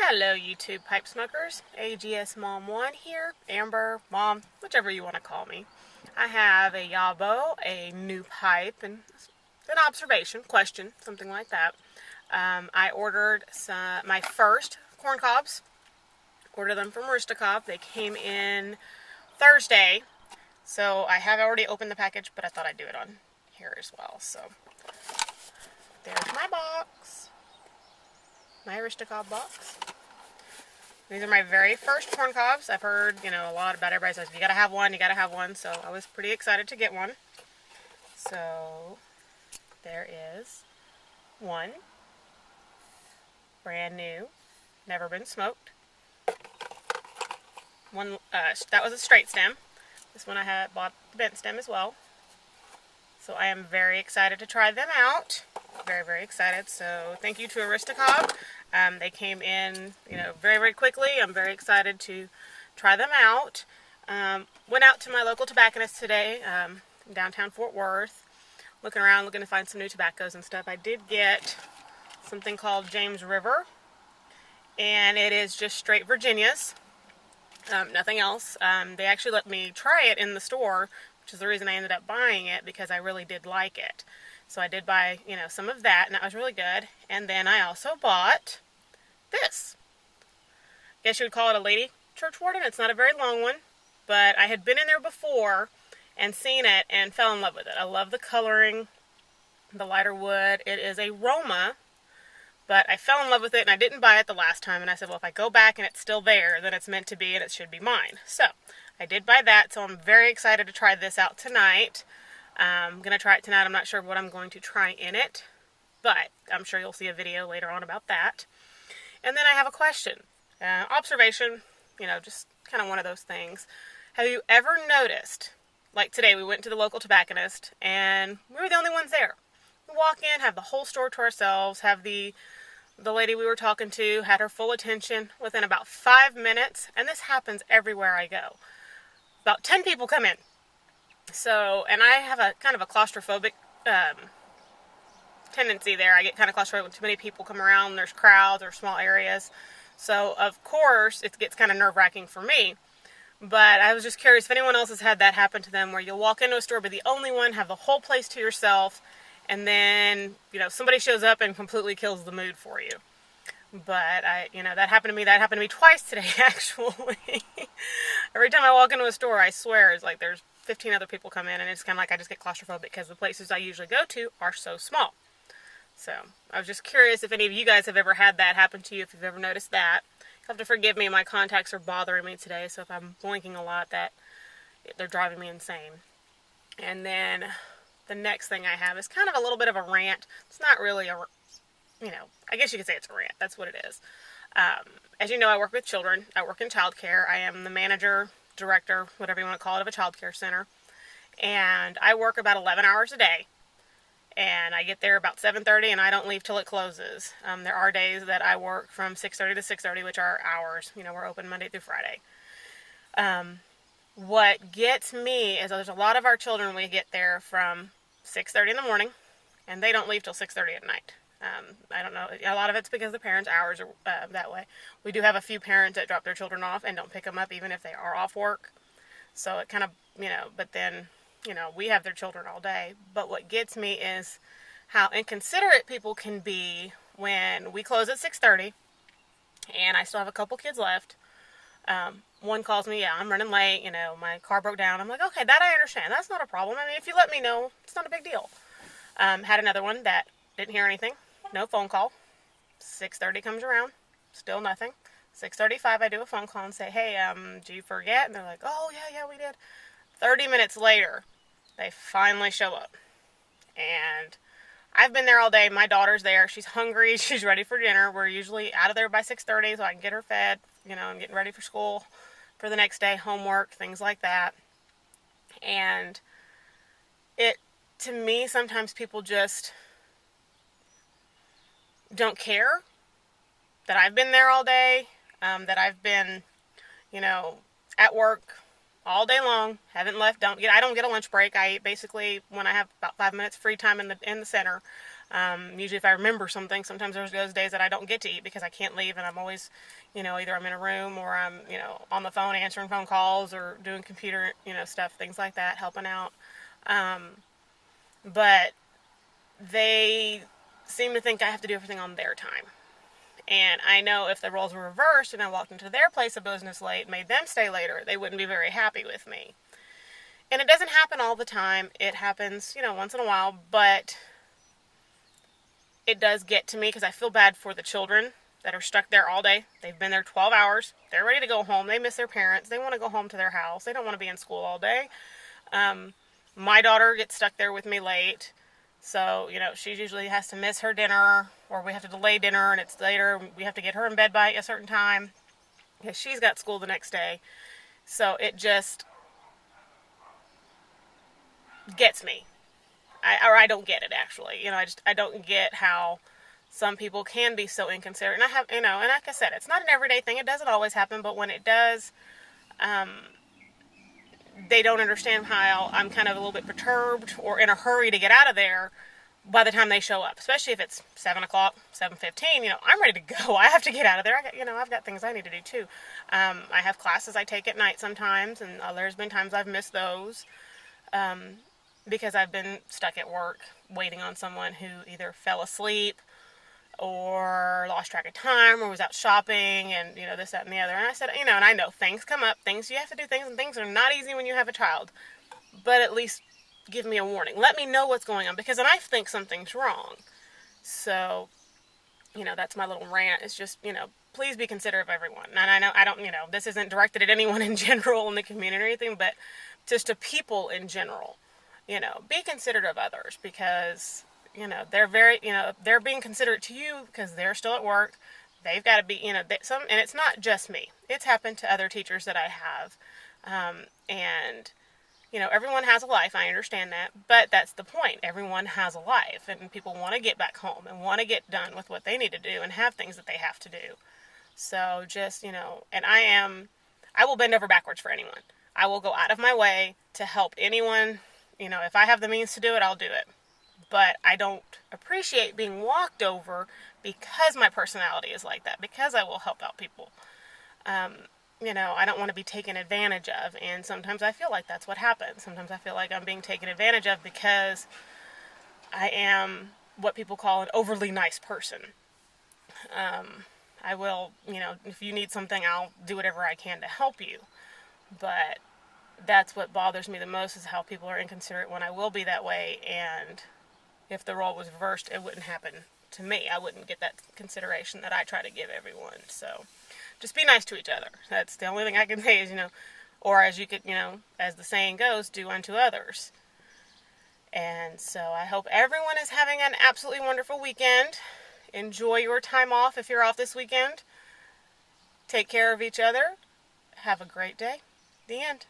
Hello YouTube pipe smokers, AGS Mom 1 here, Amber, Mom, whichever you want to call me. I have a Yabo, a new pipe, and an observation, question, something like that. I ordered my first corn cobs, ordered them from Aristocob. They came in Thursday, so I have already opened the package, but I thought I'd do it on here as well. So there's my box. My Aristocob box. These are my very first corn cobs. I've heard, a lot about everybody says, you gotta have one, you gotta have one. So I was pretty excited to get one. So there is one. Brand new. Never been smoked. One, that was a straight stem. This one I had bought the bent stem as well. So I am very excited to try them out. Very, very excited. So thank you to Aristocob. They came in, very, very quickly. I'm very excited to try them out. Went out to my local tobacconist today, in downtown Fort Worth, looking around, looking to find some new tobaccos and stuff. I did get something called James River, and it is just straight Virginias, nothing else. They actually let me try it in the store, which is the reason I ended up buying it, because I really did like it. So I did buy, some of that, and that was really good. And then I also bought this. I guess you would call it a lady churchwarden. It's not a very long one, but I had been in there before and seen it and fell in love with it. I love the coloring, the lighter wood. It is a Roma, but I fell in love with it, and I didn't buy it the last time. And I said, well, if I go back and it's still there, then it's meant to be, and it should be mine. So I did buy that, so I'm very excited to try this out tonight. I'm going to try it tonight. I'm not sure what I'm going to try in it, but I'm sure you'll see a video later on about that. And then I have a question. Observation, just kind of one of those things. Have you ever noticed, like today we went to the local tobacconist, and we were the only ones there. We walk in, have the whole store to ourselves, have the lady we were talking to, had her full attention within about 5 minutes, and this happens everywhere I go. About 10 people come in. So, and I have a kind of a claustrophobic tendency there. I get kind of claustrophobic when too many people come around, there's crowds or small areas. So, of course, it gets kind of nerve-wracking for me. But I was just curious if anyone else has had that happen to them, where you'll walk into a store, be the only one, have the whole place to yourself, and then, somebody shows up and completely kills the mood for you. But that happened to me. That happened to me twice today, actually. Every time I walk into a store, I swear, it's like there's 15 other people come in, and it's kind of like I just get claustrophobic because the places I usually go to are so small. So I was just curious if any of you guys have ever had that happen to you, if you've ever noticed that. You have to forgive me, my contacts are bothering me today, so if I'm blinking a lot, they're driving me insane. And then the next thing I have is kind of a little bit of a rant. It's not really I guess you could say it's a rant. That's what it is. As you know, I work with children. I work in childcare. I am the manager, director, whatever you want to call it, of a childcare center. And I work about 11 hours a day. And I get there about 7:30, and I don't leave till it closes. There are days that I work from 6:30 to 6:30, which are hours. We're open Monday through Friday. What gets me is there's a lot of our children, we get there from 6:30 in the morning, and they don't leave till 6:30 at night. I don't know. A lot of it's because the parents' hours are that way. We do have a few parents that drop their children off and don't pick them up even if they are off work. So it kind of, but then, we have their children all day. But what gets me is how inconsiderate people can be when we close at 6:30 and I still have a couple kids left. One calls me, yeah, I'm running late, my car broke down. I'm like, okay, that I understand. That's not a problem. I mean, if you let me know, it's not a big deal. Had another one that didn't hear anything. No phone call. 6:30 comes around. Still nothing. 6:35 I do a phone call and say, hey, did you forget? And they're like, oh, yeah, we did. 30 minutes later, they finally show up. And I've been there all day. My daughter's there. She's hungry. She's ready for dinner. We're usually out of there by 6:30 so I can get her fed, and getting ready for school for the next day, homework, things like that. And to me, sometimes people just don't care that I've been there all day, that I've been, at work all day long, haven't left, I don't get a lunch break. I basically, when I have about 5 minutes free time in the center, Usually if I remember something, sometimes there's those days that I don't get to eat because I can't leave, and I'm always, either I'm in a room or I'm, on the phone answering phone calls or doing computer, stuff, things like that, helping out. But they seem to think I have to do everything on their time. And I know if the roles were reversed and I walked into their place of business late and made them stay later, they wouldn't be very happy with me. And it doesn't happen all the time. It happens, once in a while, but it does get to me because I feel bad for the children that are stuck there all day. They've been there 12 hours. They're ready to go home. They miss their parents. They want to go home to their house. They don't want to be in school all day. My daughter gets stuck there with me late. So, she usually has to miss her dinner, or we have to delay dinner and it's later. We have to get her in bed by a certain time because she's got school the next day. So it just gets me. I don't get it, actually. I don't get how some people can be so inconsiderate. And I have, and like I said, it's not an everyday thing. It doesn't always happen, but when it does, they don't understand how I'm kind of a little bit perturbed or in a hurry to get out of there by the time they show up, especially if it's 7 o'clock, 7:15. I'm ready to go. I have to get out of there. I've got things I need to do too. I have classes I take at night sometimes, and there's been times I've missed those because I've been stuck at work waiting on someone who either fell asleep or lost track of time or was out shopping and, this, that, and the other. And I said, and I know things come up, you have to do things, and things are not easy when you have a child. But at least give me a warning. Let me know what's going on, because then I think something's wrong. So, that's my little rant. It's just, please be considerate of everyone. And I know, this isn't directed at anyone in general in the community or anything, but just to people in general. Be considerate of others, because they're very, they're being considerate to you because they're still at work. They've got to be, and it's not just me. It's happened to other teachers that I have. And, everyone has a life. I understand that, but that's the point. Everyone has a life, and people want to get back home and want to get done with what they need to do and have things that they have to do. So just, and I will bend over backwards for anyone. I will go out of my way to help anyone. If I have the means to do it, I'll do it. But I don't appreciate being walked over because my personality is like that, because I will help out people. I don't want to be taken advantage of, and sometimes I feel like that's what happens. Sometimes I feel like I'm being taken advantage of because I am what people call an overly nice person. I will, if you need something, I'll do whatever I can to help you. But that's what bothers me the most, is how people are inconsiderate when I will be that way, and if the role was reversed, it wouldn't happen to me. I wouldn't get that consideration that I try to give everyone. So just be nice to each other. That's the only thing I can say is, or as you could, as the saying goes, do unto others. And so I hope everyone is having an absolutely wonderful weekend. Enjoy your time off if you're off this weekend. Take care of each other. Have a great day. The end.